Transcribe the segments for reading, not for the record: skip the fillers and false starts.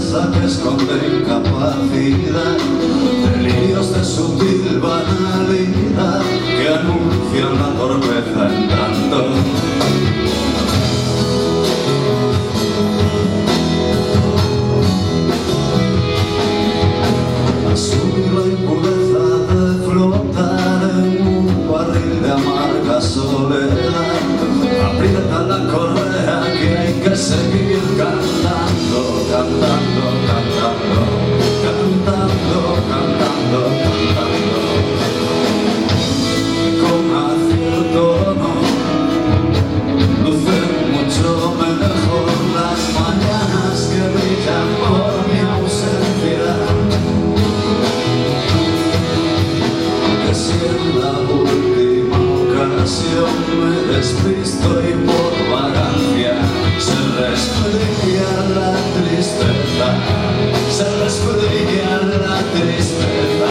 falsa que esconde incapacidad, delirios de sutil banalidad que anuncian la torpeza entrando. Asumir la impureza de flotar en un barril de amarga soledad, aprieta la correa que hay que seguir cantando, cantando, cantando, cantando, cantando, cantando, con acierto no, lucen mucho mejor las mañanas que brillan por mi ausencia, que si en la última ocasión me despisto y por vagancia se resfría la tristeza, se resfría la tristeza.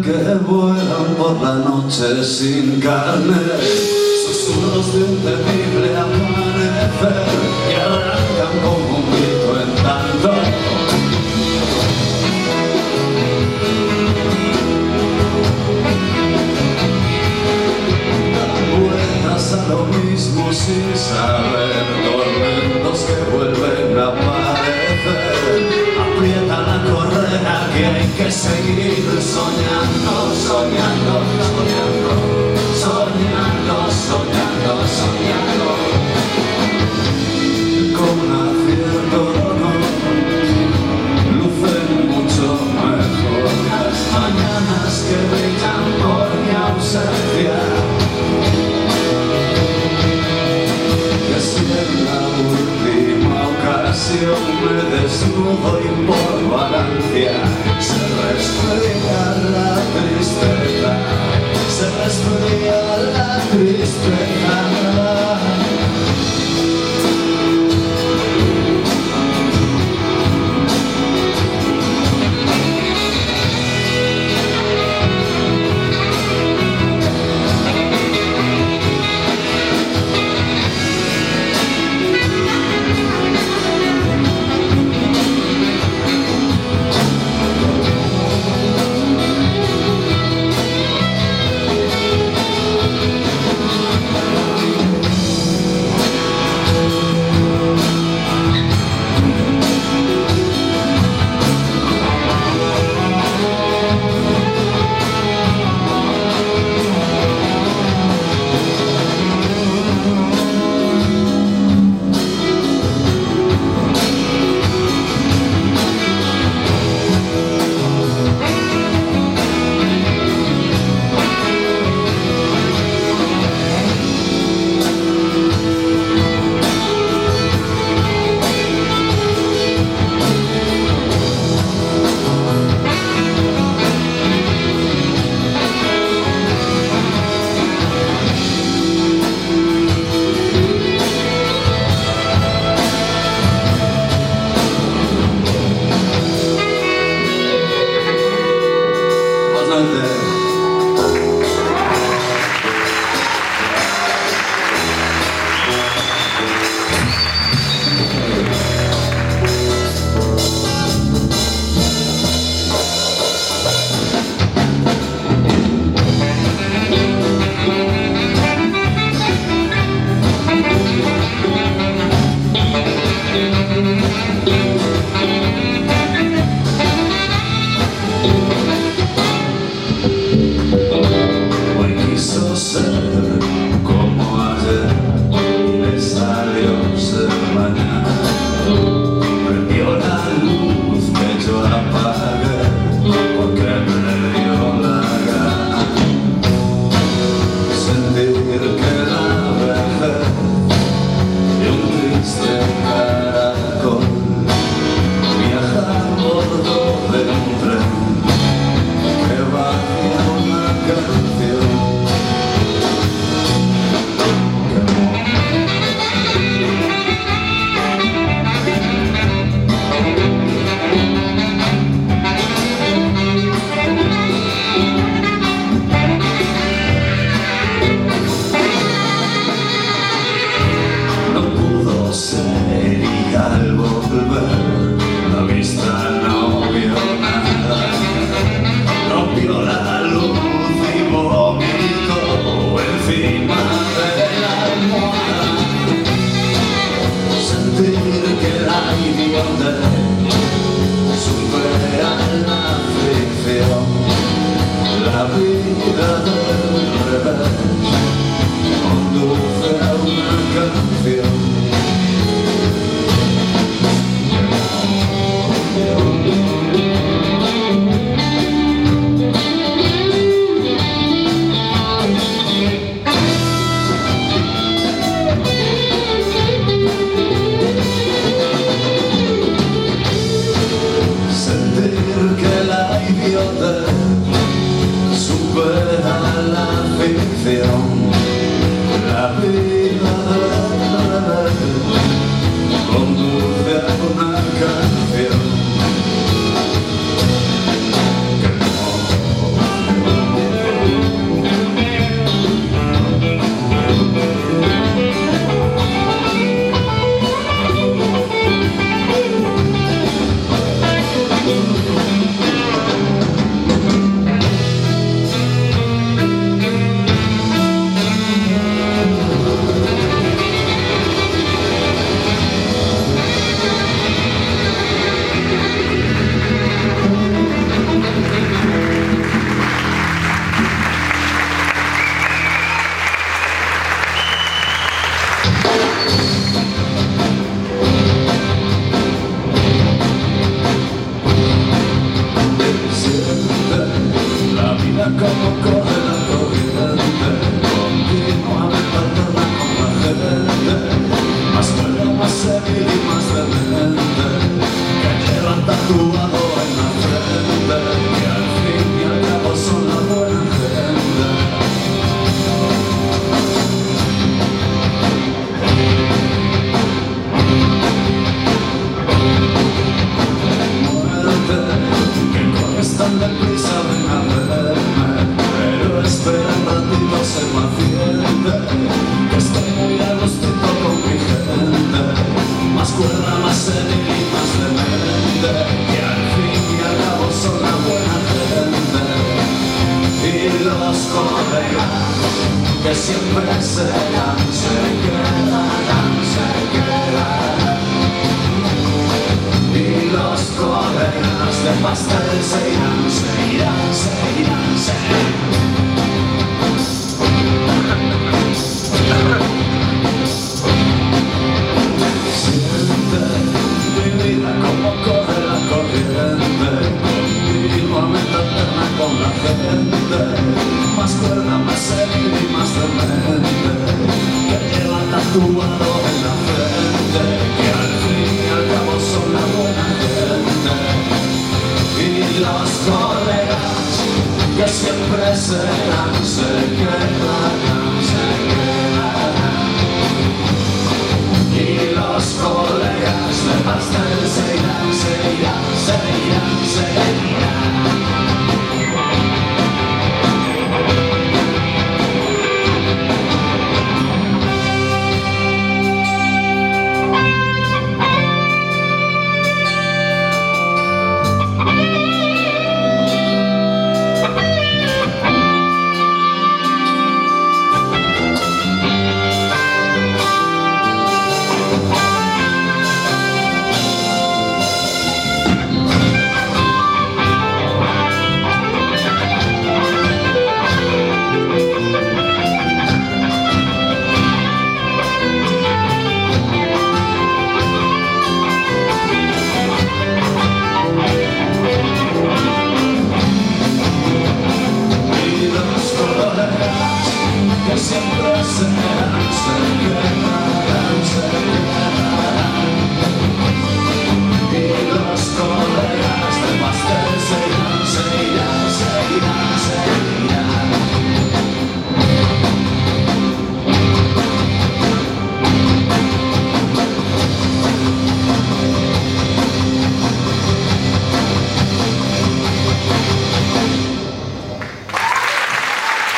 Que vuelan por la noche sin carne, susurros de un temible amanecer que arrancan como un grito en tanto. Dan vueltas a lo mismo sin saber, tormentos que vuelven a aparecer. Aprieta la correa que hay que seguir soñando, soñando, soñando, soñando, soñando, soñando, con acierto no, lucen mucho mejor las mañanas que brillan por mi ausencia, que si en la última ocasión me desnudo y por vagancia se resfría la tristeza, se resfría la tristeza. canción. No pudo ser y al volver la vista no vio nada. Rompió la luz y vomitó encima de la almohada. Sentir que la idiotez supera la ficción. La vida del revés conduce a una canción. Sentir que la idiotez supera la ficción. La vida del revés conduce a una canción. La vida como corre la corriente, continuamente alterna con la gente, más cuerda, más débil y más demente, que llevan tatuado en la frente, que al fin y al cabo son la buena gente. Muerte, que corres tan deprisa, ven a verme, pero espera un ratito, sé paciente, que estoy muy a gustito con mi gente, más cuerda, más débil y más demente, que al fin y al cabo son la buena gente. Y los colegas que siempre serán, se quedarán, se quedarán. Y los colegas de pastel se irán, se irán, se irán, se irán. Siente mi vida como corre la corriente, continuamente alterna con la gente, más cuerda, más débil y más demente, que lleva tatuado en la frente, que al fin y al cabo son la buena gente. Y los colegas que siempre serán, se quedarán, se quedarán. Y los colegas de pastel se irán, se irán, se irán, se irán.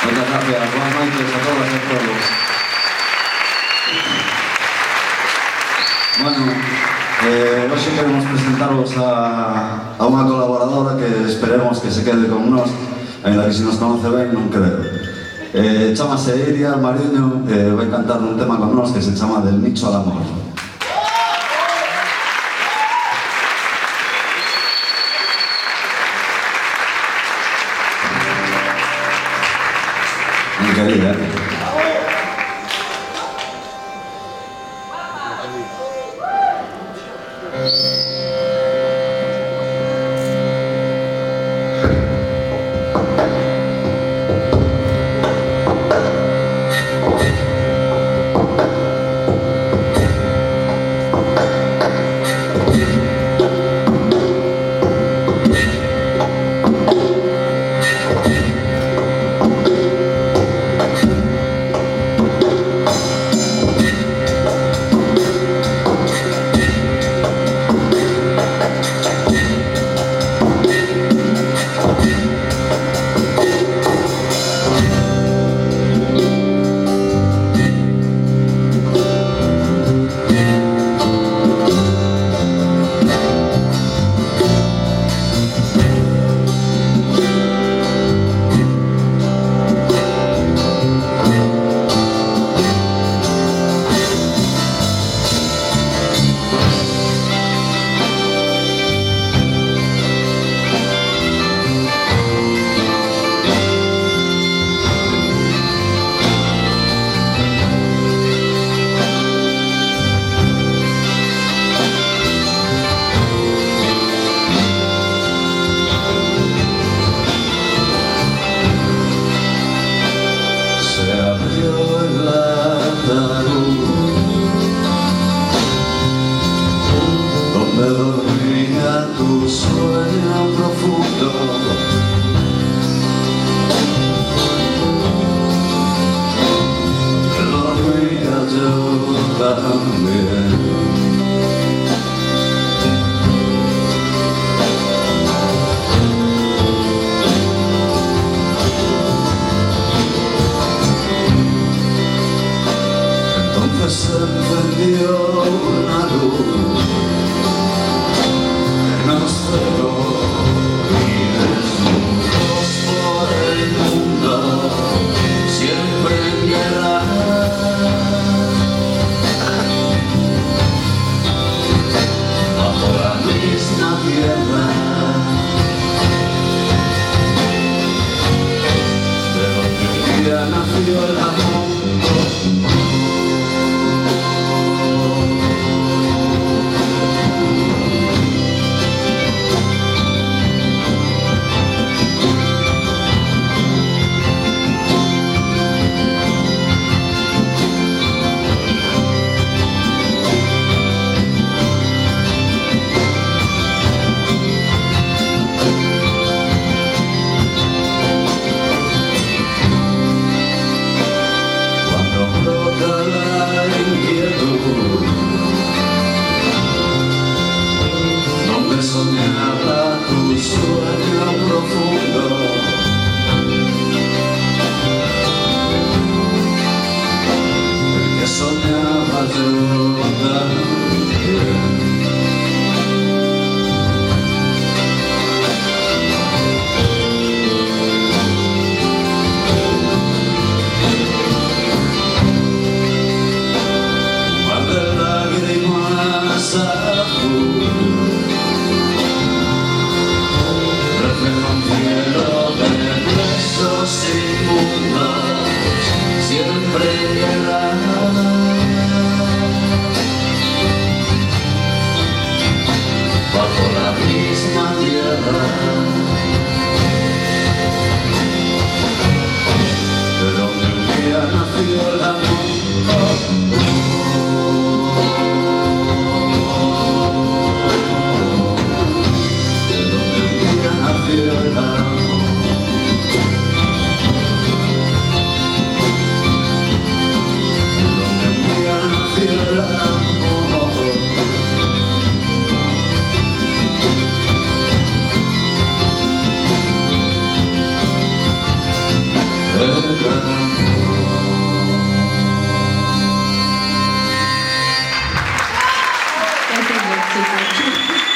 Muchas gracias, buenas noches a todas y a todos. Bueno, hoxe queremos presentaros a unha colaboradora que esperemos que se quede con nós, ainda que se nos conoce ben, non creo. Chámase Iria Mariño, vai cantar un tema con nós que se chama Del nicho al amor. Mi querida.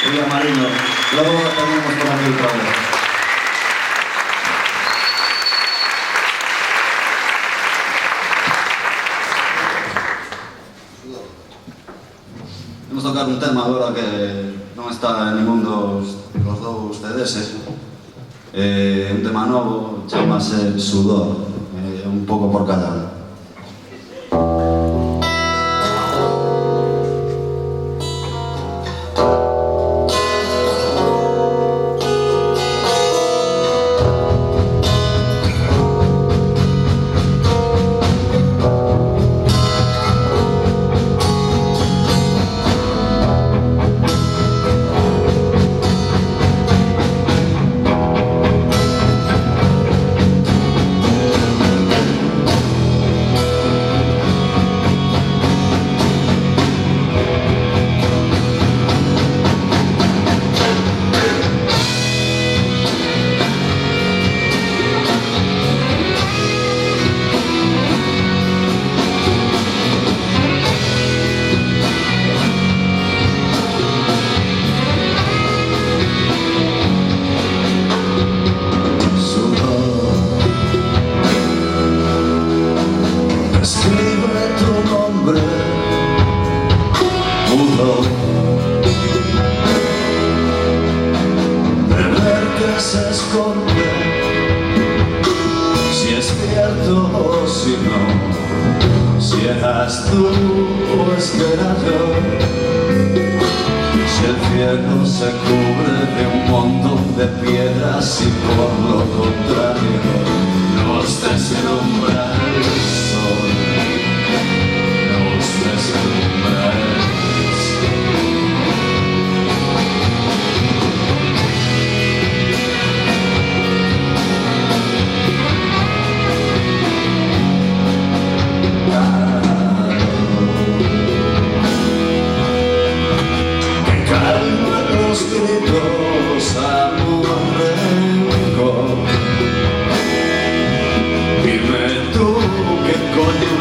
Julia Marino, luego la tenemos por aquí otra vez. Vamos a tocar un tema agora que non está en ningún dos dous CDs. Un tema novo, chamase Sudor, un pouco por cada lado. Si es cierto o si no, si eras tú o es que era yo, si el cielo se cubre de un montón de piedras y por lo contrario nos deslumbra el sol, nos deslumbra el sol.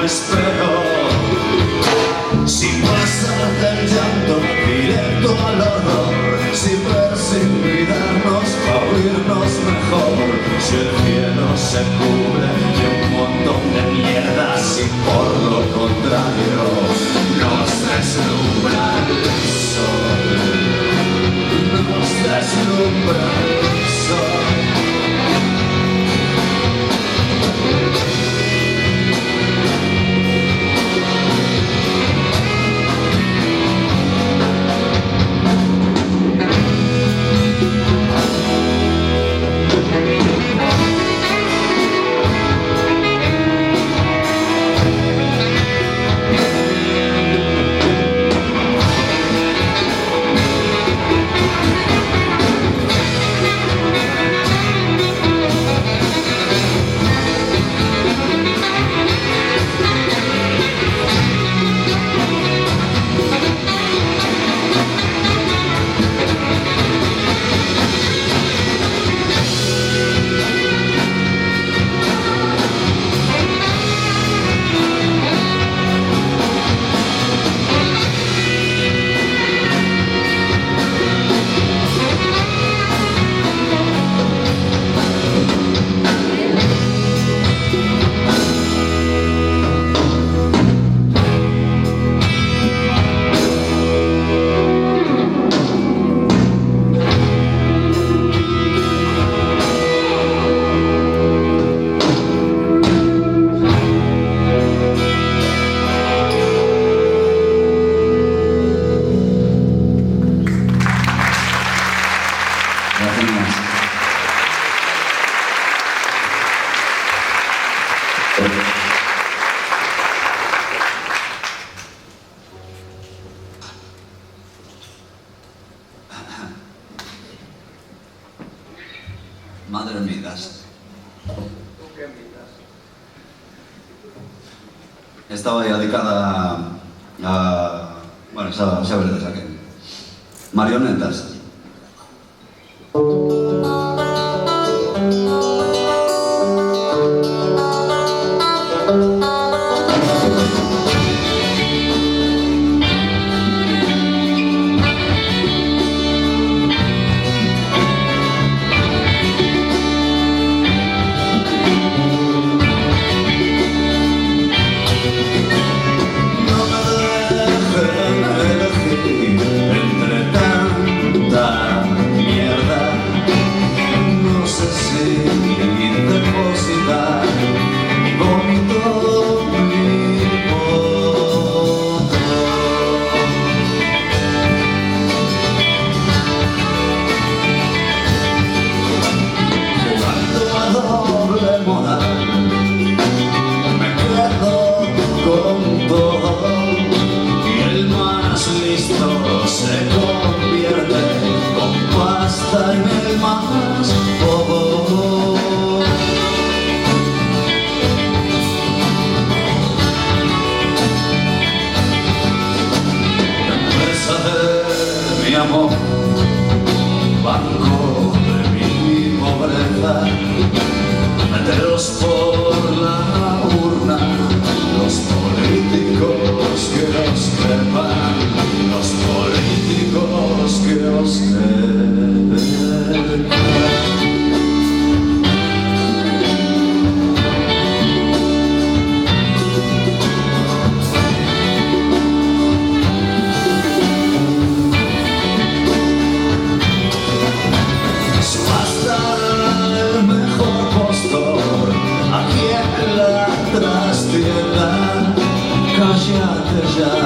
Espero, sin pasar del llanto directo al horror, sin ver, sin mirarnos, para oírnos mejor. Si el cielo se cubre de un montón de mierdas y por lo contrario nos deslumbra el sol, nos deslumbra el sol. Madre Midas. Estaba dedicada a... bueno, xa veredes a quen. Marionetas. meteros por la urna, los políticos que os trepan, los políticos que os trepan. Cállate ya,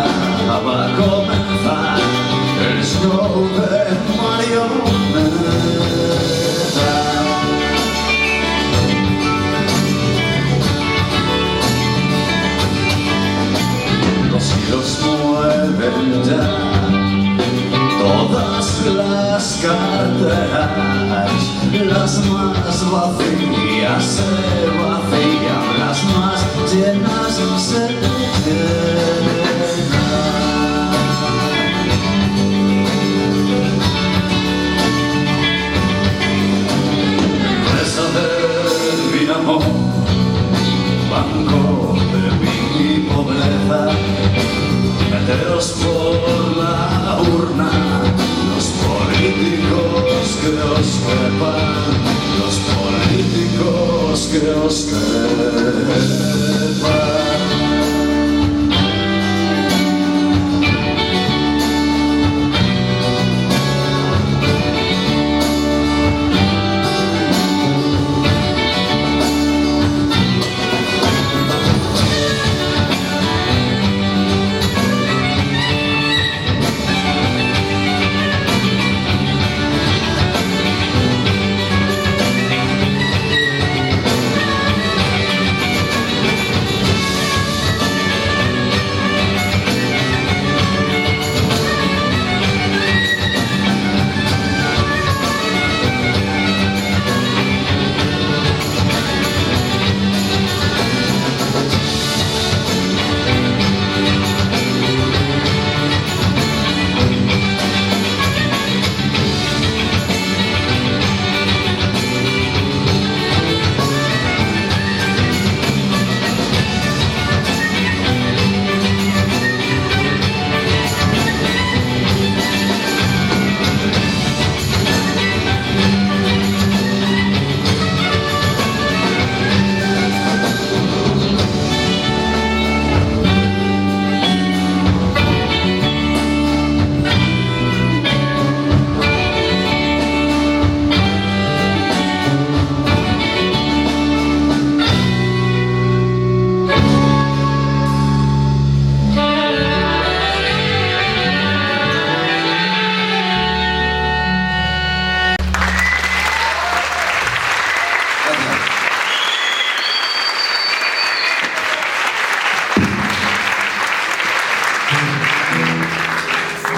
va a comenzar el show de marioneta. Los hilos mueven ya todas las carteras, las más vacías se vacían, las más llenas se empresa del Dinamo, banco de mi pobreza, meteros por la urna, los políticos que os trepan, los políticos que os trepan.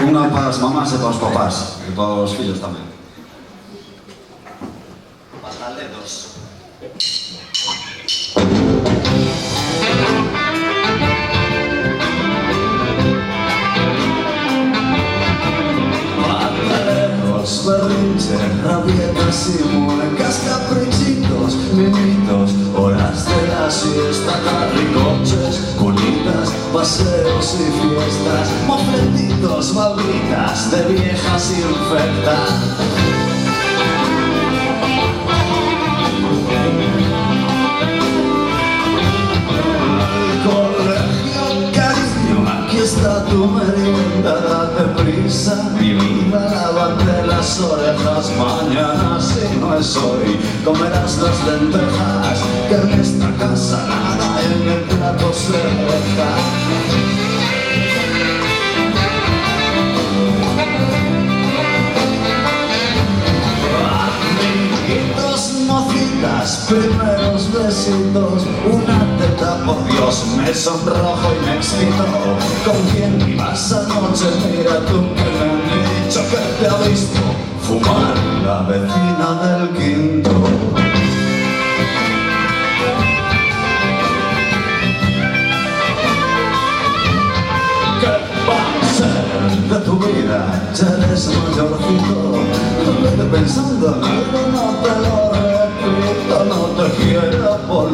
Una para as mamás e para os papás, e para os fillos tamén. Pas galdetos. Pantaleros, berrinches, rabietas y muecas, caprichitos, mimitos, horas de la siesta, carricoches, cunitas, paseos y fiestas, mofletitos, babitas de viejas infectas. Colegio, cariño, aquí está tu merienda, date prisa, mi vida, lávate las orejas, mañana si no es hoy, comerás las lentejas, que en esta casa nada en el plato se deja. Mocitas, primeros besitos, una teta, por Dios, me sonrojo y me excito. ¿Con quién ibas anoche? Mira tú que me han dicho que te ha visto fumar la vecina del quinto. ¿Qué va a ser de tu vida? Ya eres mayorcito, vete pensando en algo, no te lo repito, no te quiero por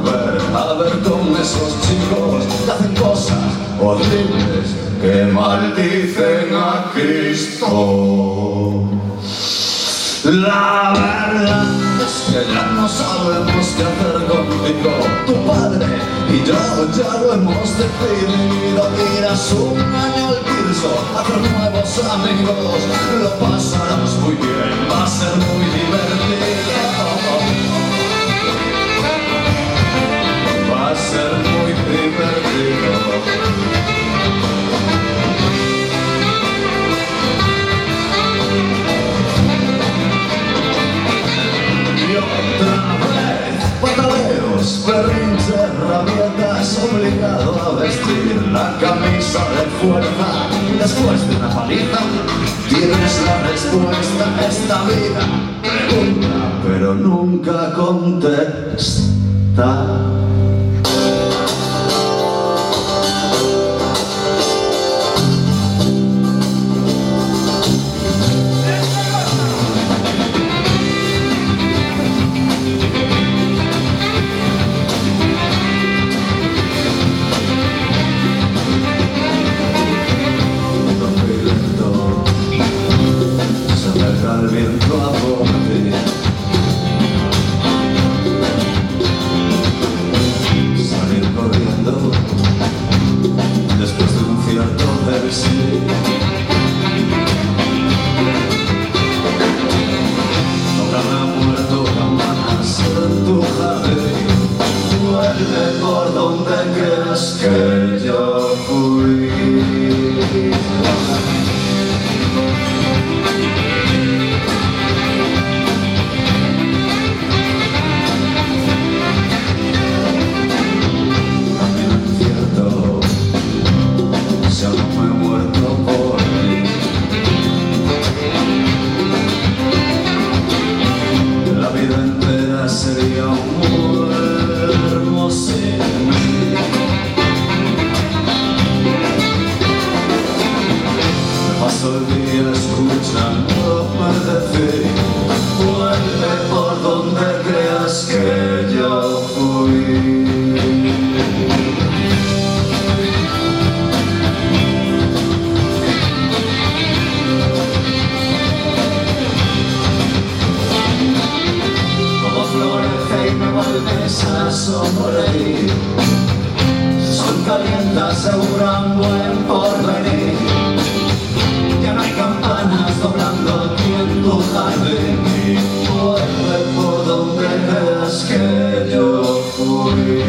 horribles que maldicen a Cristo. La verdad es que ya no sabemos qué hacer contigo. Tu padre y yo ya lo hemos decidido. Irás un año al curso, hacer nuevos amigos. Lo pasarás muy bien, va a ser muy divertido. Va a ser muy divertido. Berrinches, rabietas, obligado a vestir la camisa de fuerza. Y después de una paliza tienes la respuesta. Esta vida pregunta pero nunca contesta. El viento a por ti, salir corriendo después de un cierto del sí. No habrá muerto jamás en tu jardín. Vuelve por donde creas que yo fui. Sería un muermo sin mí. Me paso el día escuchándome decir: vuelve por donde creas que yo fui. Vuelves a sonreír, son calientes, aseguran buen porvenir. Ya no hay campanas doblando aquí en tu jardín. Vuelve por donde creas que yo fui.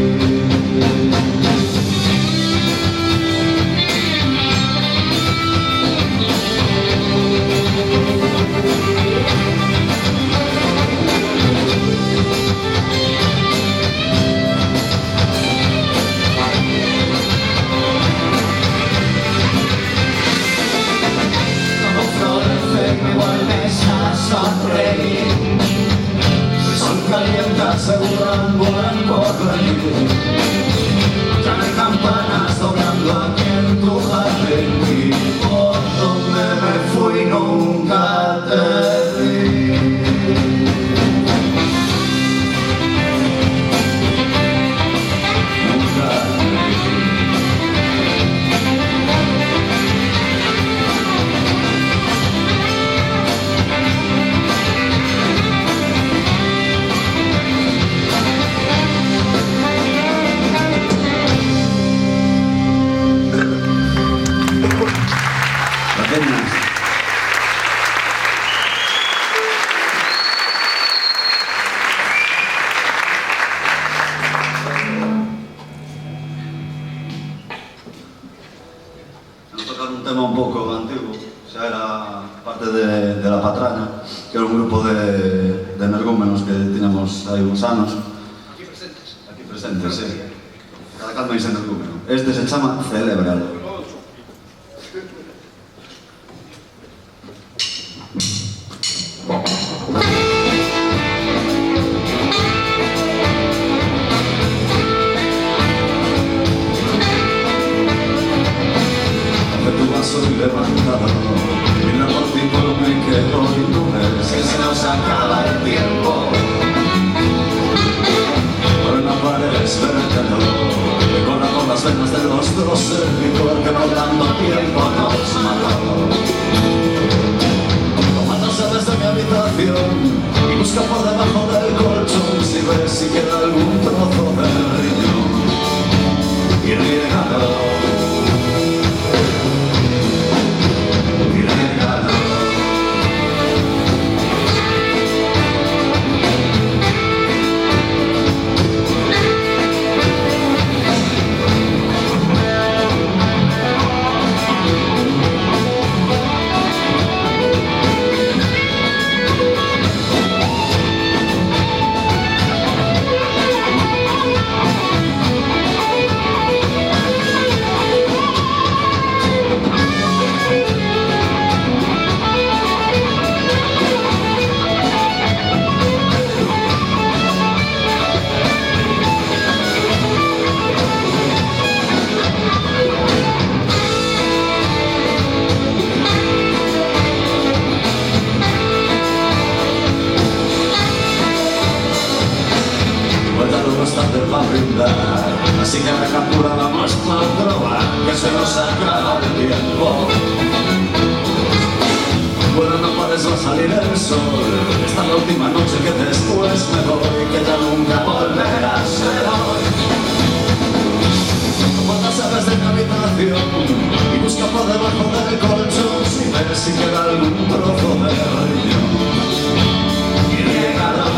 Son calientes, aseguran buen porvenir. Ya no hay campanas doblando aquí en tu jardín. Y por donde me fui nunca te vi. Nunca te vi. Un tema un poco antiguo, o sea, era parte de La Patraña, que era un grupo de energúmenos que teníamos aí uns anos. Aquí presentes, sí. Cada cal máis energúmeno. Este se chama Celébralo. Soy levantado, mira por ti por mí que hoy no ves que se nos acaba el tiempo. Por una pared vértelo, con las penas de los dos, el licor que por tanto tiempo nos mató. Toma las llaves de mi habitación y busca por debajo del colchón si ves si queda algún trozo de riñón. Y riégalo, y riégalo. Para brindar, así que recapturamos la droga que se nos acaba el tiempo. Bueno, no pares a salir el sol, esta es la última noche que después me voy, que ya nunca volverá a ser hoy. Toma las llaves de mi habitación y busca por debajo del colchón si ves si queda algún trozo de riñón. Y riégalo.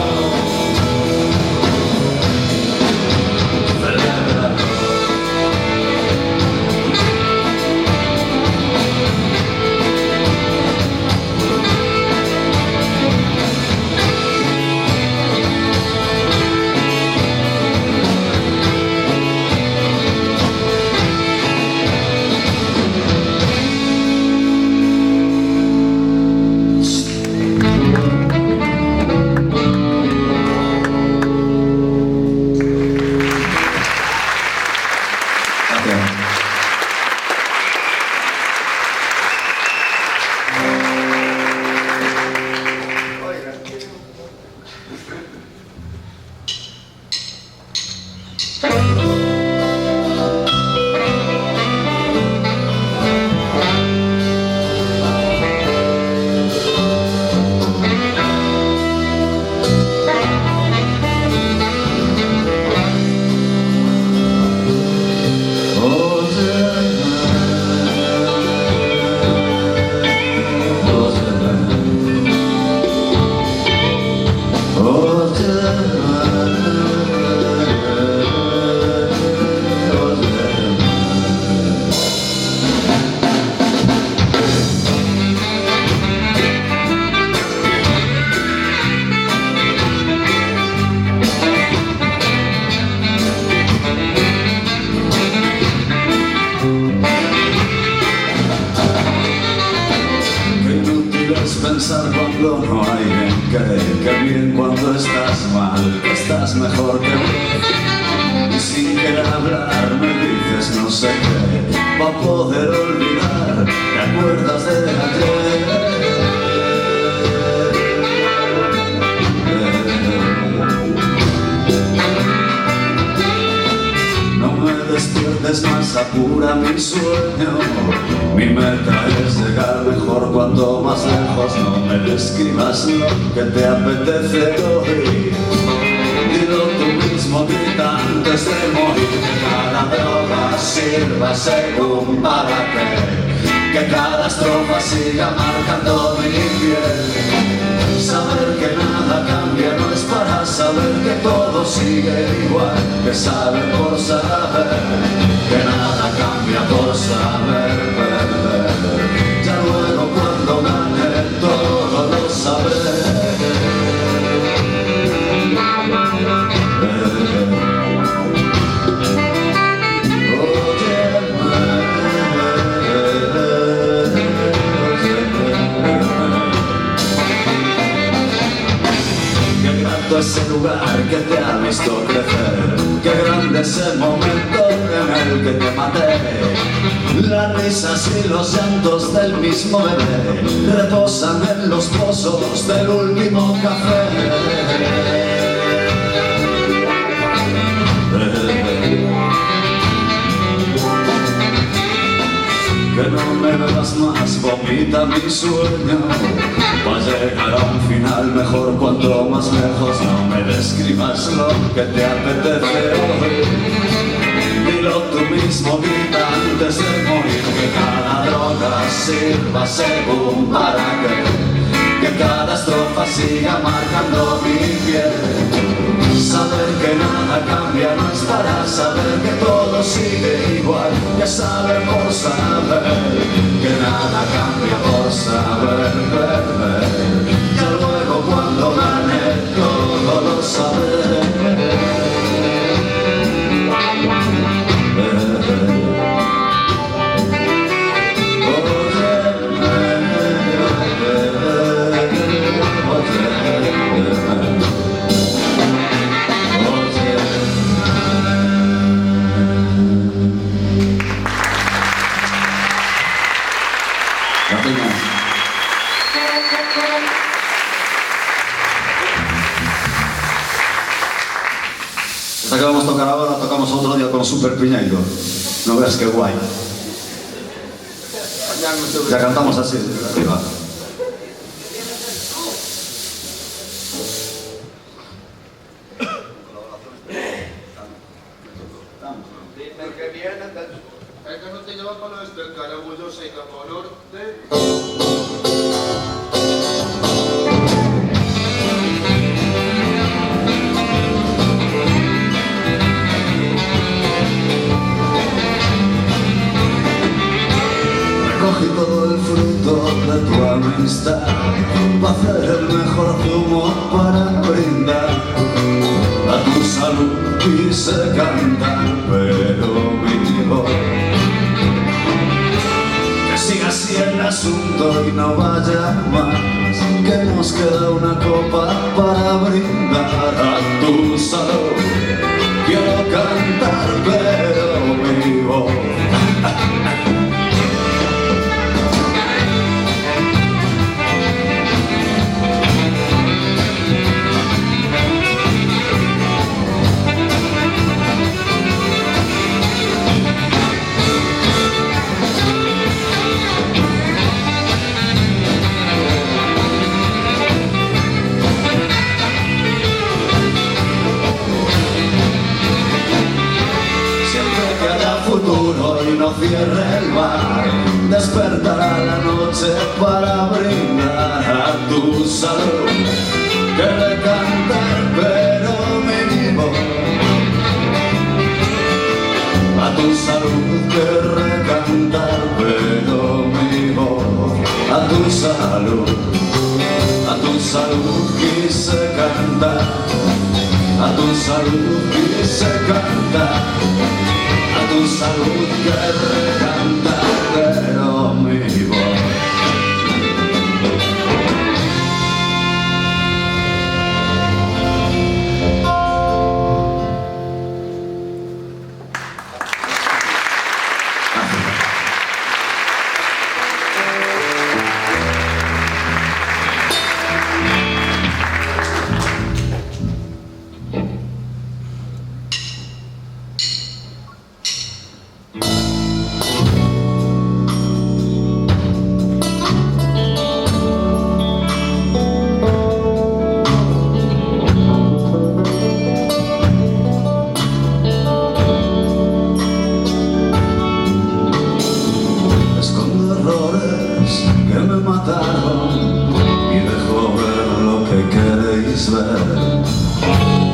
Pensar cuando no hay en que bien cuando estás mal, que estás mejor que mí. Y sin querer hablar me dices no sé qué, pa' poder olvidar, te acuerdas de ayer. No me despiertes más, apura mi sueño. Mi meta es llegar mejor cuanto más lejos. No me describas lo que te apetece oír. Dilo tú mismo, grita antes de morir. Que cada droga sirva según para que cada estrofa siga marcando mi piel. Saber que nada cambia no es para saber que todo sigue igual. Que saber por saber, que nada cambia por saber perder. Ya luego cuando gane todo lo sabré. Ese lugar que te ha visto crecer, qué grande es el momento en el que te maté. Las risas y los llantos del mismo bebé reposan en los pozos del último café. limita mi sueño. Va a llegar a un final mejor cuanto más lejos. No me describas lo que te apetece hoy. Dilo tú mismo, grita antes de morir, que cada droga sirva según para que cada estrofa siga marcando mi piel. Saber que nada cambia no es para saber que todo sigue igual. Ya sabemos saber que nada cambia por saber perder. Ya luego cuando gane todo lo sabré. Esta que vamos a tocar ahora, tocamos otro día con Super Piñeiro. No veas qué guay. Ya cantamos así, arriba. Dicen que vienen del sur. Es que no te llevan para lo este, el carabullo se iba por norte. Recogí todo el fruto de tu amistad, para hacer el mejor zumo para brindar. A tu salud quise cantar, pero mi voz que siga así el asunto y no vaya más, que nos queda una copa para brindar. A tu salud quiero cantar, pero mi voz y no cierre el bar, despertará la noche para brindar. A tu salud quiere cantar, pero mi voz. A tu salud quiere cantar, pero mi voz. A tu salud quise cantar, a tu salud quise cantar. A tu salud quiere cantar, pero mi voz.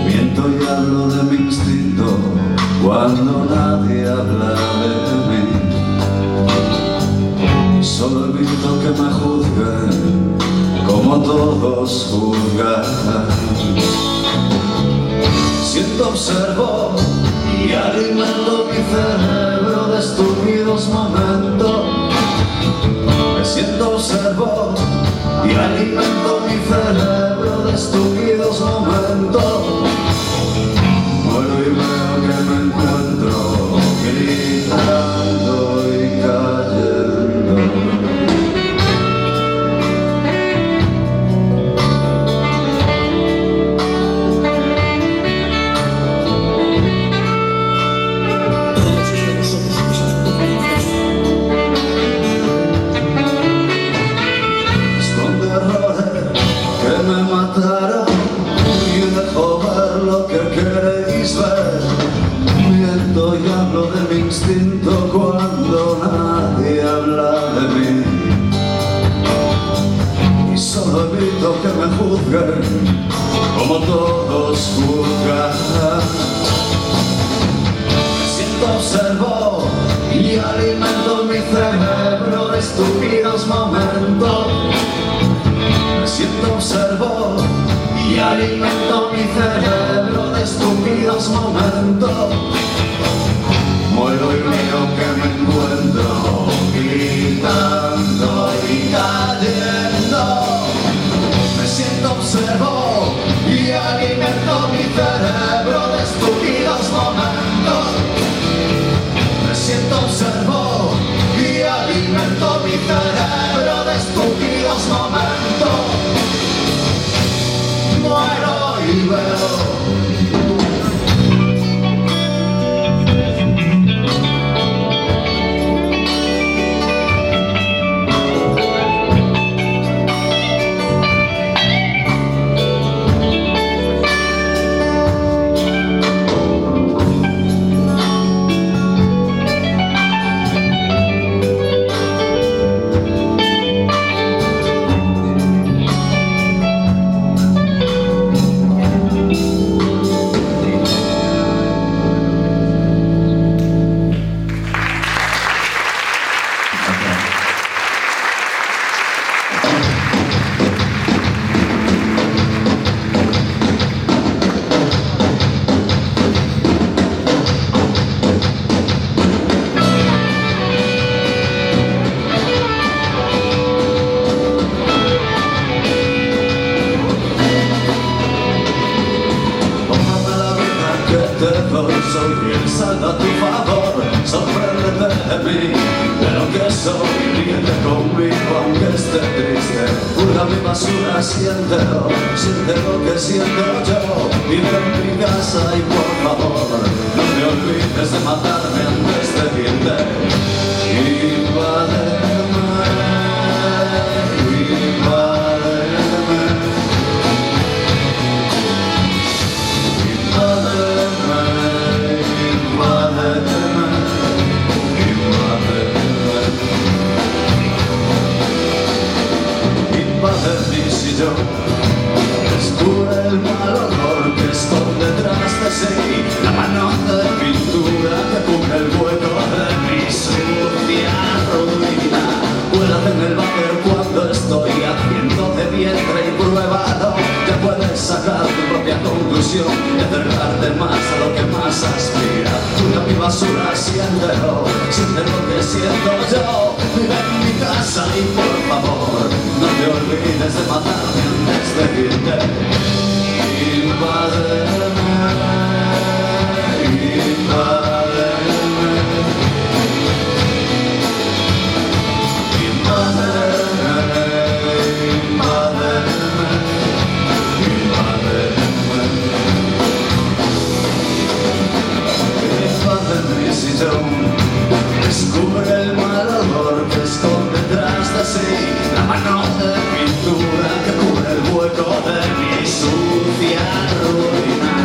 Miento y hablo de mi instinto cuando nadie habla de mí. Y solo evito que me juzguen como todos juzgan. Siento, observo y alimento mi cerebro de estúpidos momentos. Me siento, observo y alimento mi cerebro de estúpidos momentos. Muero y veo que me encuentro gritando y cayendo. siento y hablo de mi instinto cuando nadie habla de mí. Y solo evito que me juzguen como todos juzgan. Me siento observo y alimento mi cerebro de estúpidos momentos. Me siento observo y alimento mi cerebro de estúpidos momentos. Muero y veo que me encuentro gritando y cayendo. Me siento observo y alimento mi cerebro de estúpidos momentos. Me siento observo y alimento mi cerebro de estúpidos momentos. Muero y veo. Soy el saldo a tu favor, sorpréndete de mí, de lo que soy, ríete conmigo aunque esté triste. Pura mi basura, siéntelo, siente lo que siento yo. Vive en mi casa y por favor, no te olvides de matarme antes de irte. Invádeme, invádeme, mi sillón, descubre el mal olor que esconde detrás de sí, la mano de pintura que cubre el hueco de mi sucia ruina. Cuélate en el váter cuando estoy haciendo de vientre y pruébalo. Te puedes sacar tu propia conclusión y acercarte más a lo que más aspira. Tira mi basura, siéntelo, siente lo que siento yo. Vive en mi casa y por favor, no te olvides de matarme antes de irte. Invádeme, invádeme, invádeme, invádeme, invádeme. Invádeme mi sillón, descubre el mal olor que esconde detrás de sí, la mano de pintura que cubre el hueco de mi sucia ruina.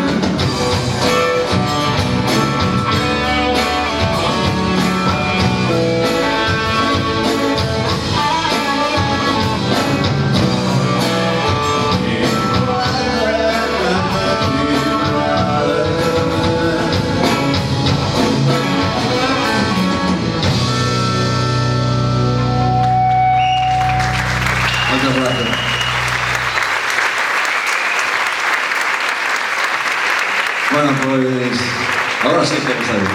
Muchas gracias. Bueno, pues ahora sí que saber.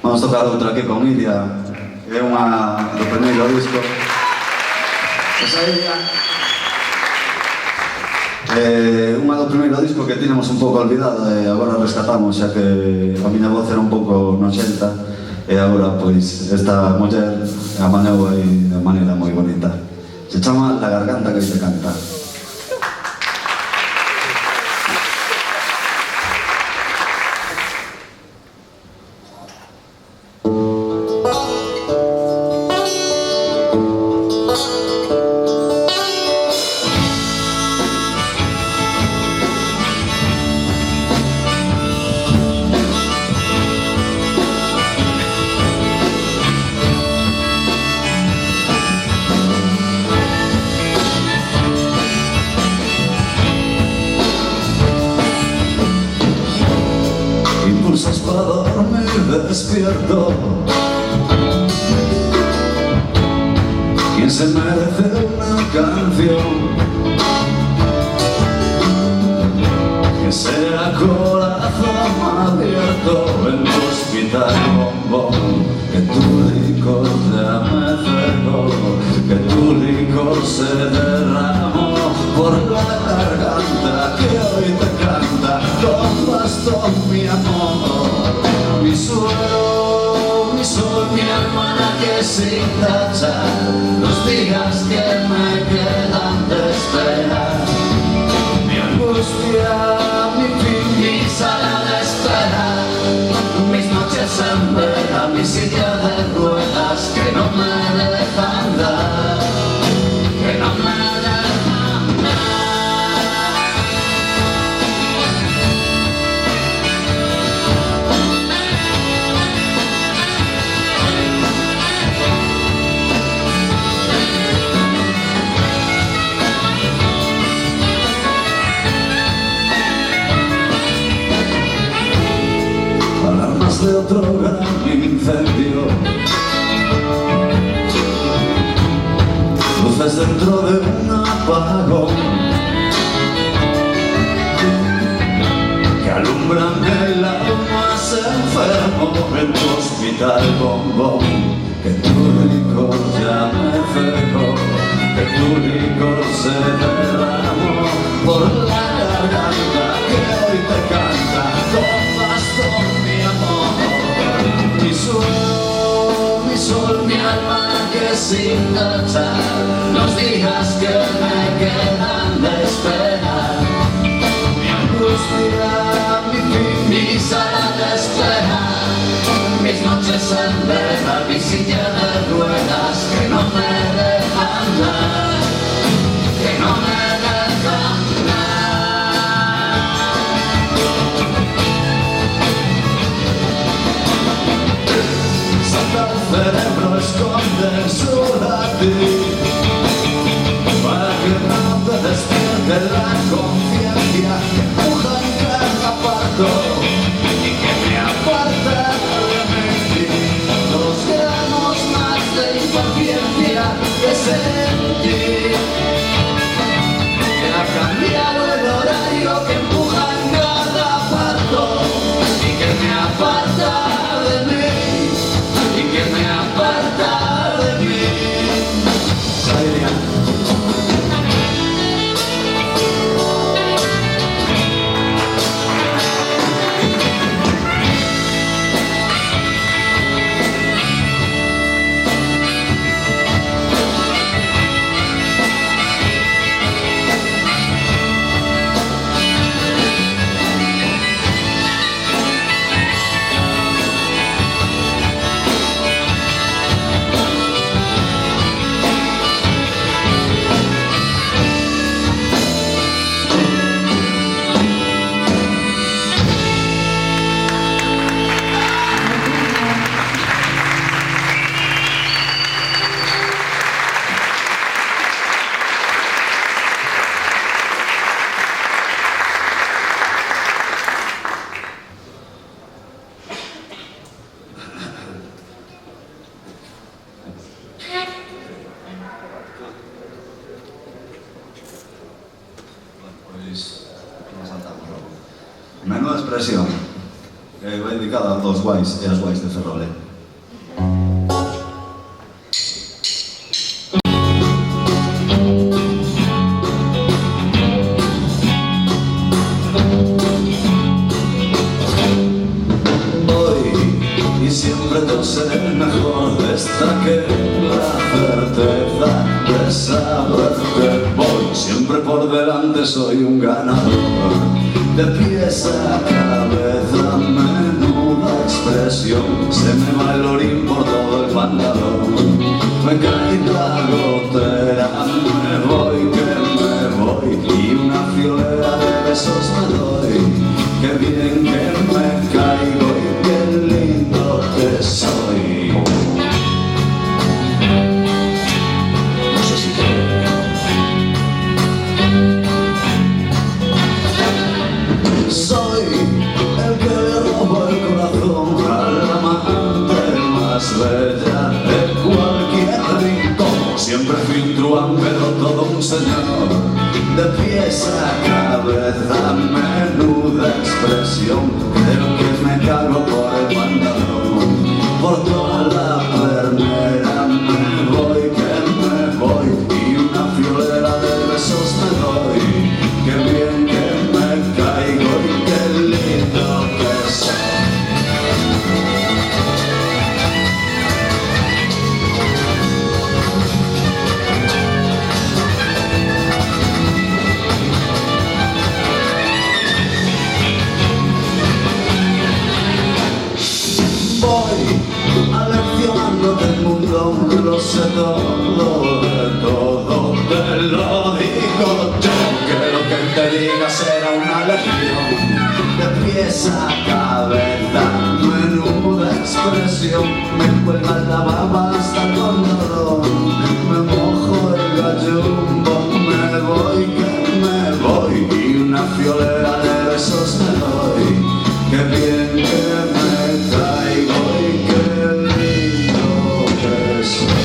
Vamos tocar outra aquí con Iria, que é unha do primeiro disco. Esa Iria unha do primeiro disco que tínhamos un pouco olvidado e agora rescatamos, xa que a miña voz era un pouco noxenta e agora pois esta muller amañou aí de maneira moi bonita. Se chama La garganta que te canta. despierto. ¿Quién se merece una canción que sea corazón abierto en tu hospital, bombón? Que tu licor ya me cegó, que tu licor se derramó por la garganta que hoy te canta con bastón mi amor. Mi suelo, mi sol, mi hermana que sin tachar los días que me quedan de esperar. Mi angustia, mi fin, mi sala de espera, mis noches en vela, mi silla de ruedas que no me dejan dar, que no me dejan dar. Alarmas de otro gran incendio, luces dentro de un apagón que alumbran el lado más enfermo en tu hospital, bombón. Que tu licor ya me cegó, que tu licor se derramó por la garganta que hoy te canta con bastón mi amor. Mi sol, mi alma que sin tachar los días que me quedan de esperar. Mi angustia, mi fin, mi sala de espera, mis noches en vela, mi silla de ruedas que no me dejan dar, que no me dejan dar. Salta el cerebro, esconde su latir para que no te despierte la conciencia que empuja en cada parto y que me aparta de mí. 2 gramos más de impaciencia que sentir que ha cambiado el horario que empuja en cada parto y que me aparta de mí, y que me aparta de mí. Menuda expresión, va dedicada a dos guais e as guais de Ferrol. Hoy y siempre yo seré el mejor, destaque la certeza de saber que voy siempre por delante, soy un ganador. De pies a cabeza, menuda expresión, se me va el orín por todo el pantalón. Me cae la gotera, me voy que me voy, y una fiolera de besos me doy. Qué bien que me caigo y qué lindo que soy. No sé si soy el que le robo el corazón a la más bella de cualquier rincón. Siempre fui un truán, pero todo un señor, de pies a cabeza, menuda expresión. Creo que me cago por el pantalón, por toda la pernera. Me voy, que me voy, y una fiolera de besos me doy. Qué bien que me caigo y qué lindo que soy. Voy aleccionándote el mundo, lo sé todo, de todo te lo digo yo. Que lo que te diga será una lección, de pies a cabeza, menuda expresión. Me cuelga la baba hasta el condorón, me mojo el gallumbo, me voy, que me voy, y una fiolera de besos me doy. Qué bien que me caigo y qué lindo que soy.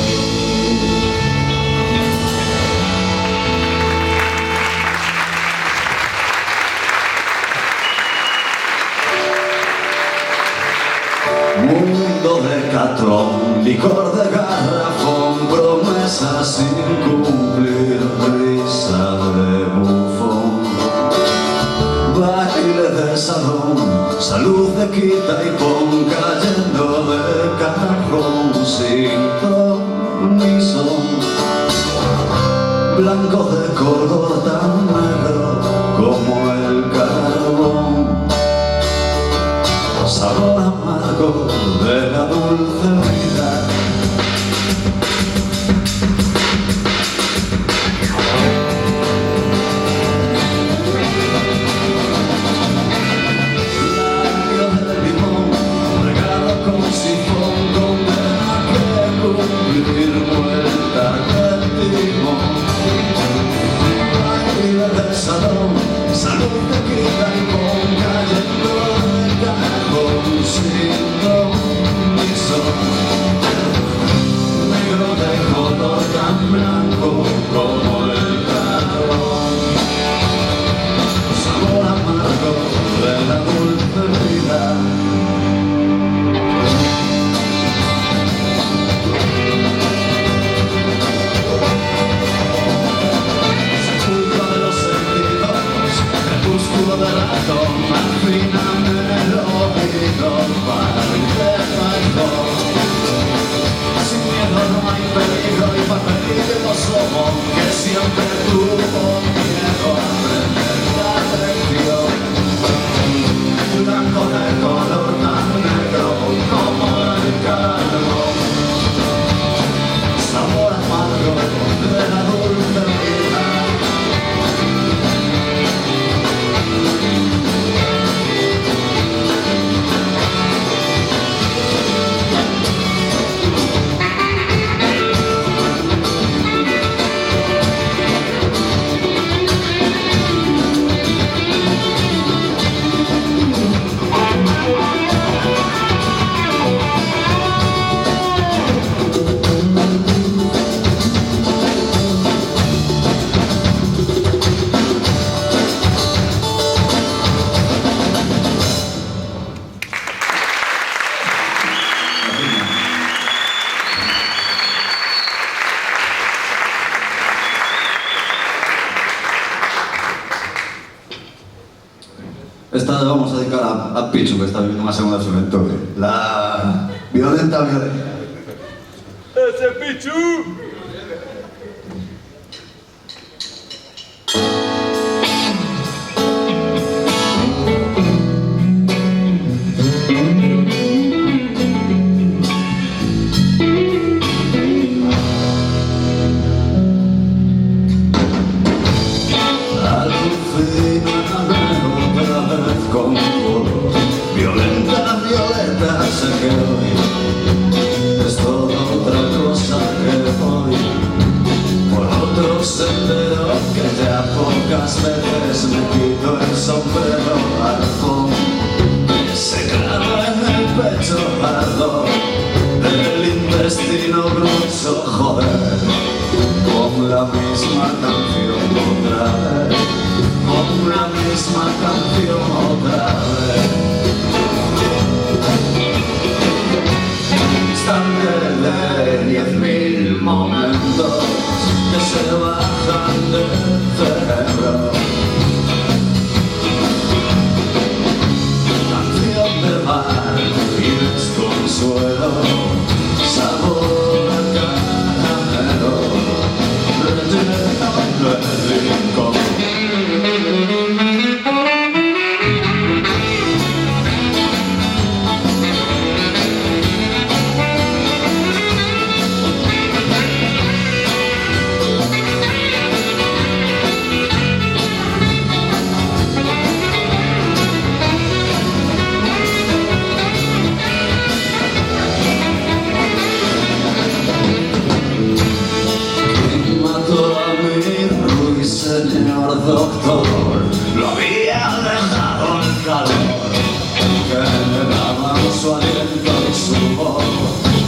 Mundo de catrón, licor de garrafón, promesas sin cumplir, risa de bufón, baile de salón, salud de quita y pon, cayendo de cajón sin ton ni son, blanco de color tan negro como el carbón, sabor amargo de la dulce vida. Labios de limón, regado con sifón, condena que cumplir, vuelta de timón. Baile de salón, salud de quita y pon, cayendo de cajón sin ton ni son, negro de color tan blanco como el carbón, sabor amargo de la dulce vida. Sepulcro de los sentidos, crepúsculo de razón, afíname el oído para verte mejor. Sin miedo no hay peligro y para peligro somos, que siempre tuvo miedo a aprender la lección. Blanco de color tan negro como el carbón, sabor amargo de la dulce vida. Esta la vamos a dedicar a Pichu, que está viviendo una segunda juventud. La violenta violencia. ¡Ese Pichu! Con color, violenta, violeta, sé que hoy es toda otra cosa que voy por otro sendero, que ya pocas veces me quito el sombrero al fondo, se clava en el pecho ardor. destino grueso, joder, con la misma canción otra vez, con la misma canción otra vez. Instante de 10.000 momentos que se bajan del cerebro. Canción de mar y desconsuelo, sabor a caramelo, relleno de rincón. Señor doctor, lo había dejado el calor que me daba su aliento y su voz,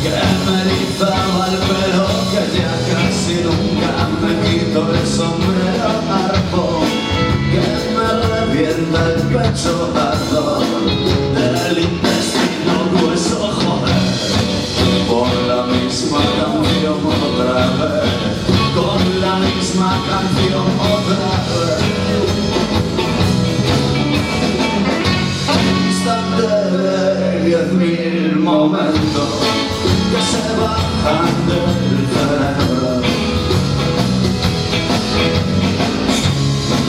que me erizaba el pelo, que ya casi nunca me quito el sombrero arpón, que me revienta el pecho ardor del intestino grueso, joder, por la misma canción otra vez, con la misma canción otra vez. Instante de 10.000 momentos que se bajan del cerebro.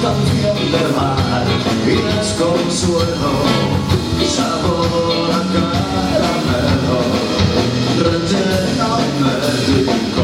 Canción de mar y desconsuelo, sabor a caramelo, relleno médico.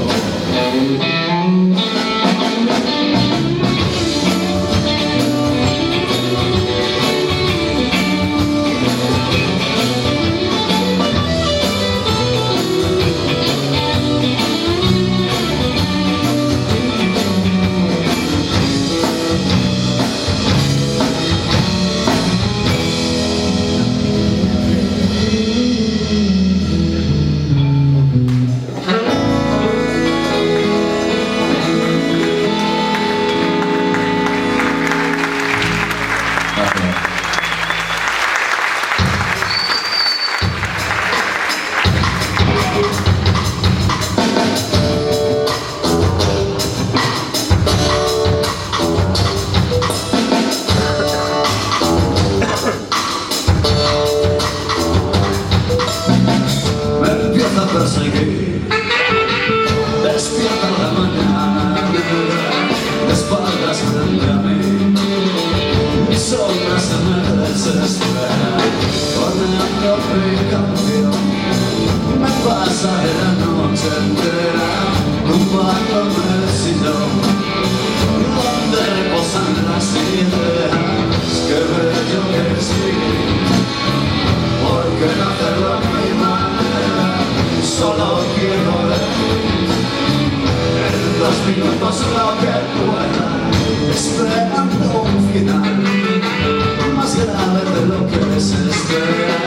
Despierta la mañana negra, de espaldas frente a mí, mi sombra se me desespera, horneando mi canción, me pasaré la noche entera, tumbado en el sillón, donde reposan las ideas, que bello que es vivir, porque no hacerlo a mi manera, solo quiero decir en 2 minutos lo que pueda, esperando un final más grave de lo que se espera,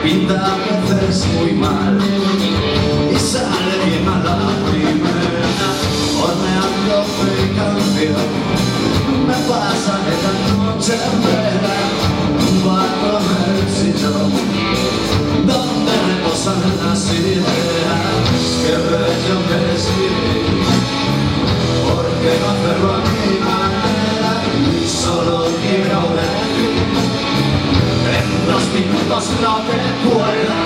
pinta a veces muy mal y sale bien a la primera, horneando mi canción, me pasaré la noche entera, tumbado en el sillón, donde reposan las ideas, qué bello que es vivir, porque no hacerlo a mi manera, y solo quiero decir en 2 minutos lo que pueda.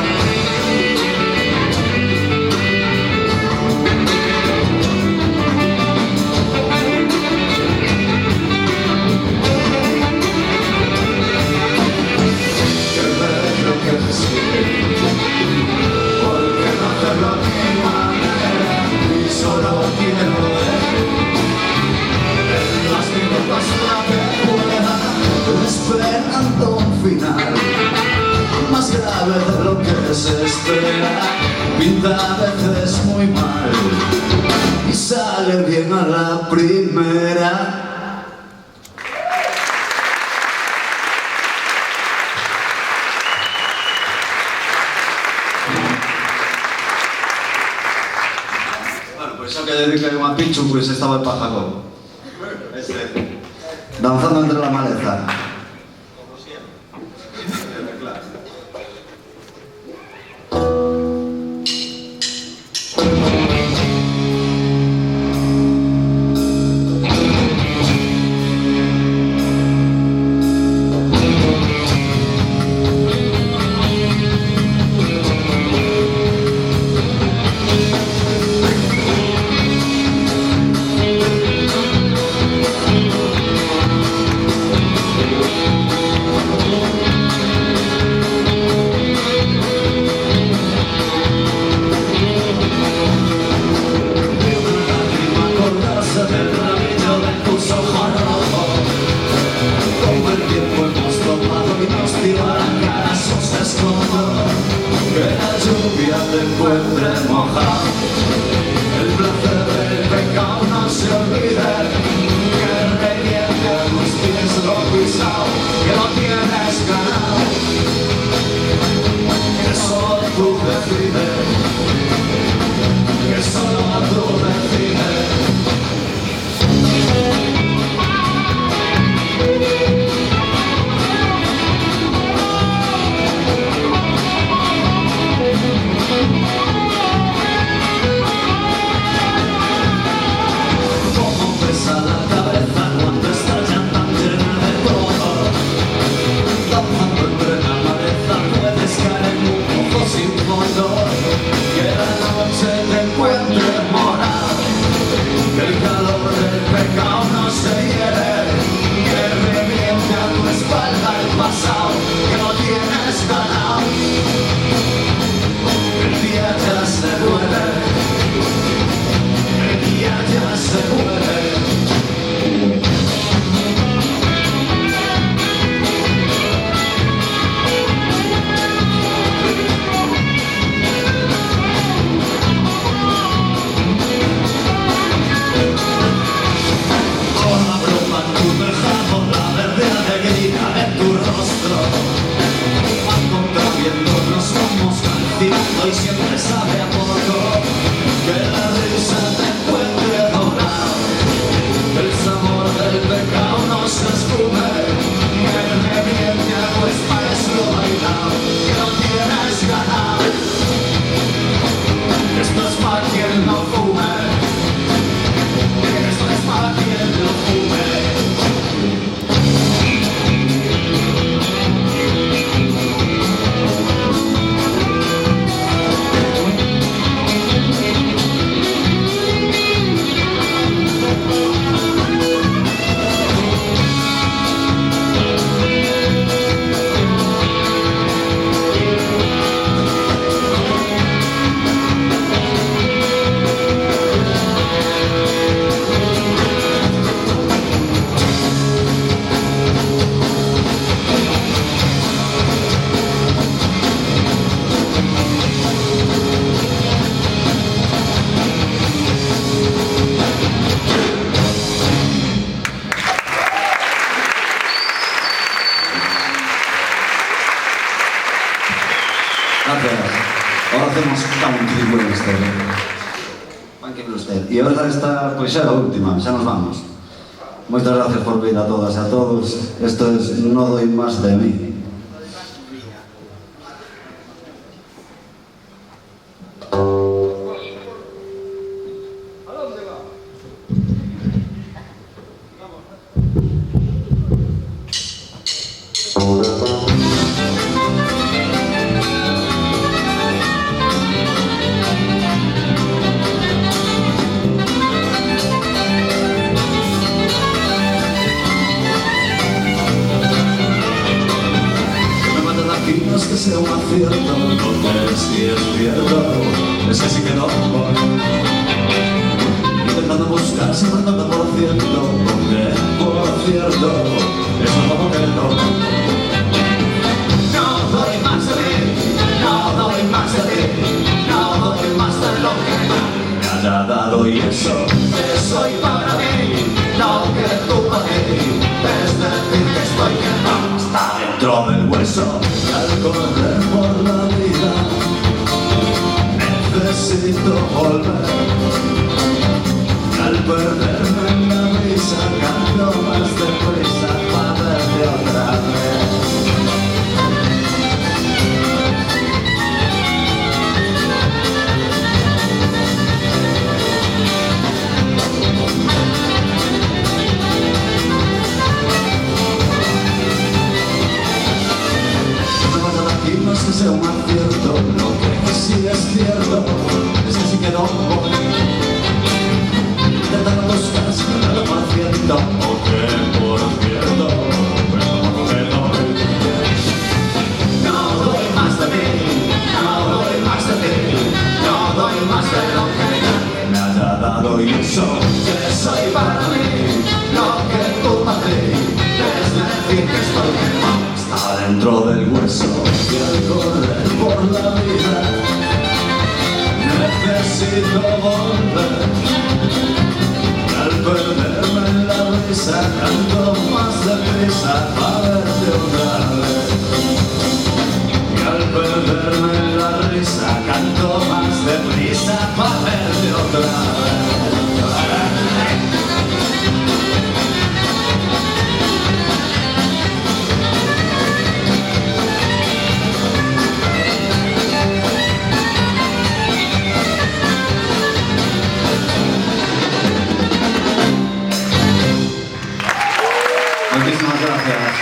Porque no hacerlo a mi manera y solo quiero ver en 2 minutos lo que pueda, esperando un final más grave de lo que se espera, pinta a veces muy mal y sale bien a la primera. Pois xa que dediquei unha Pichu, pois estaba el Pajaco. Danzando entre la maleza. Como siempre. Claro. E agora está, pois xa a última, xa nos vamos. Moitas gracias por vir a todas e a todos. Esto es No doy más de mí. Necesito volver perderme en la brisa canto más deprisa para verte otra vez. No es que sea un acierto, lo que sí es cierto es que sí quedó intentando buscar sin nada por cierto, o que por cierto, pero no te doy. No doy más de mí, no doy más de ti, no doy más de lo que nadie me haya dado y eso que soy para mí, lo que tú para ti, es decir que estoy quemado. Adentro del hueso y al correr por la vida necesito volver. Y al perderme en la brisa canto más deprisa para verte otra vez. Y al perderme en la risa canto más deprisa para verte otra vez. Muchísimas gracias.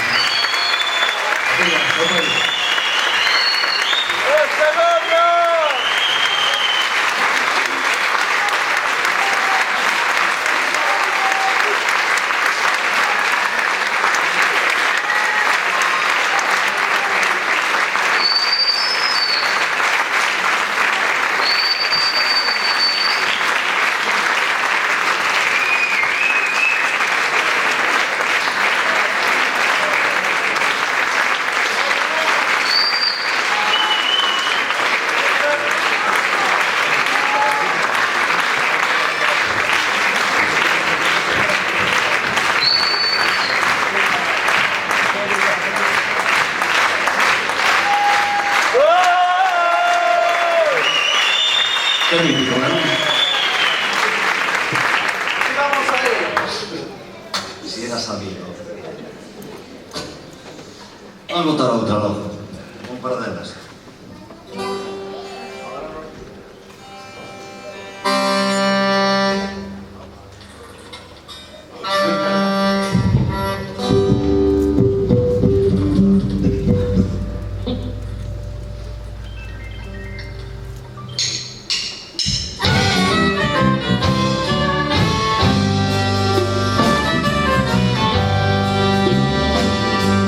Qué mítico, ¿no? Vamos a ir. Si era sabido. Vamos a botar outra logo. Un par delas.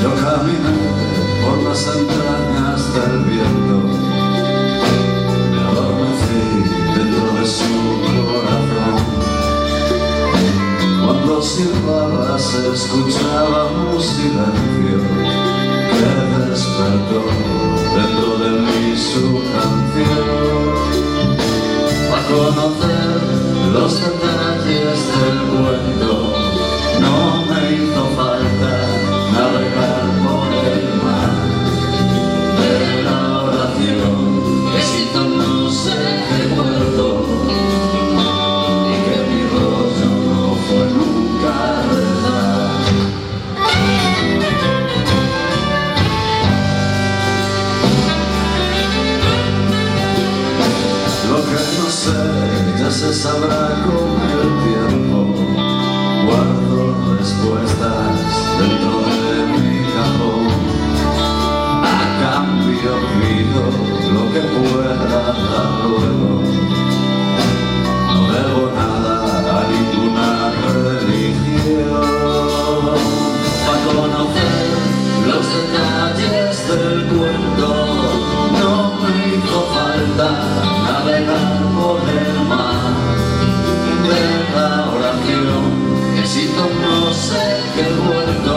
Yo caminé por las entrañas del viento, me adormecí dentro de su corazón. Cuando silbaba se escuchaba un silencio que despertó dentro de mí su canción. Para conocer los detalles del cuento no me hizo falta navegar por el mar de la oración que siento no sé qué puerto y que mi rollo no fue nunca rezar. Lo que no sé ya se sabrá con el tiempo. Guardo respuestas dentro de mi cajón. A cambio pido lo que pueda dar luego. No debo nada a ninguna religión. Para conocer los detalles del cuento no me hizo falta navegar por el mar de la oración. Necesito no sé qué vuelto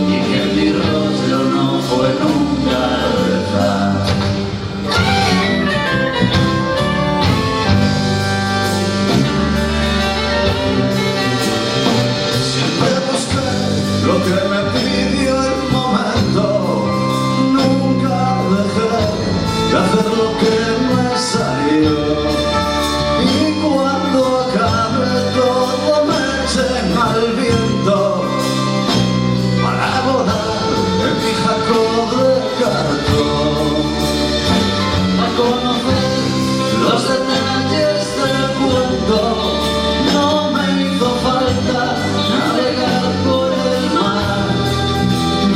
y que mi rollo no fue nunca rezar. Siempre busqué lo que me pidió el momento, nunca dejé de hacer lo que me salió. Y cuando acabé Los detalles del cuento no me hizo falta navegar por el mar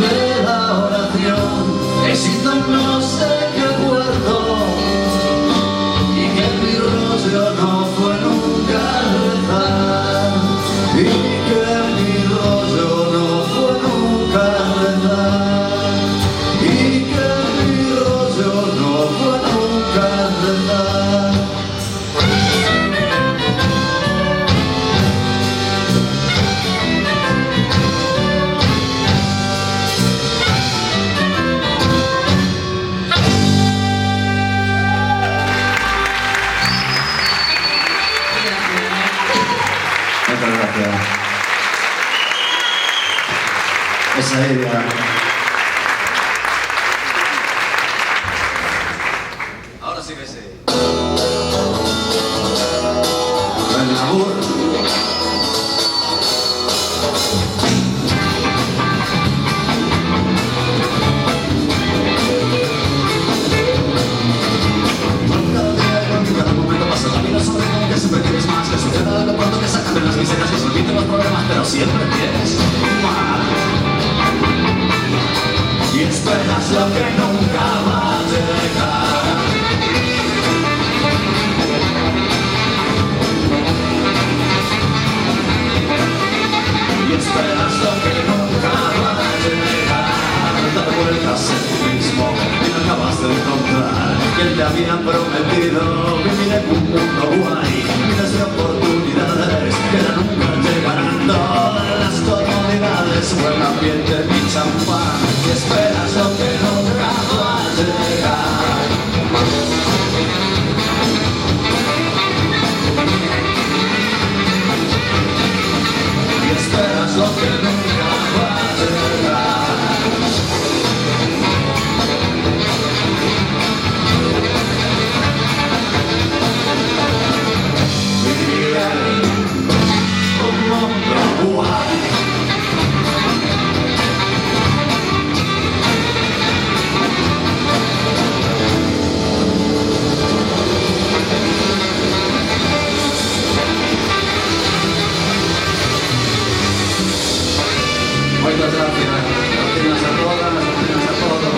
de la oración. Éxito no sé qué puerto y que mi rollo no fue nunca rezar y que mi rollo no fue nunca rezar y que mi rollo no fue nunca rezar. Muchas gracias. Esa idea. Ahora sí que sí. El labor. Cada momento pasa la vida sobre que siempre quieres más, que suceda algo pronto, que se acaben las miserias, que se olviden los problemas, pero siempre quieres más. Y esperas lo que nunca va a llegar. Y esperas lo que nunca va a llegar. Dar vueltas en ti mismo y no acabas de encontrar quien te había prometido vivir en un mundo guay. Miles de oportunidades que nunca llegarán. Todas las comodidades, buen ambiente y champán. Y esperas lo que nunca va a llegar. Y esperas lo que nunca va a llegar. Vivir en un mundo guay. Muchas gracias. Gracias a todas, gracias a todos.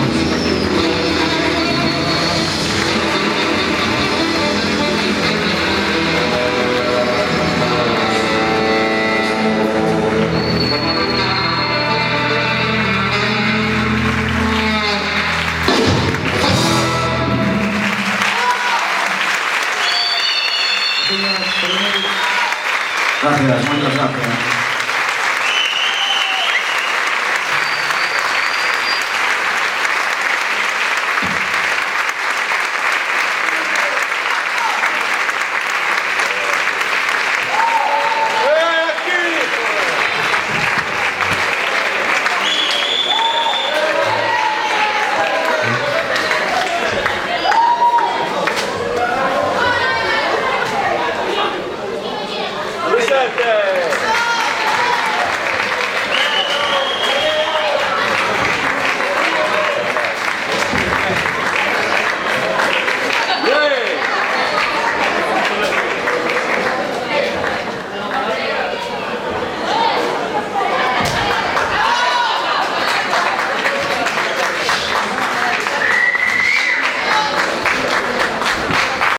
Gracias, muchas gracias.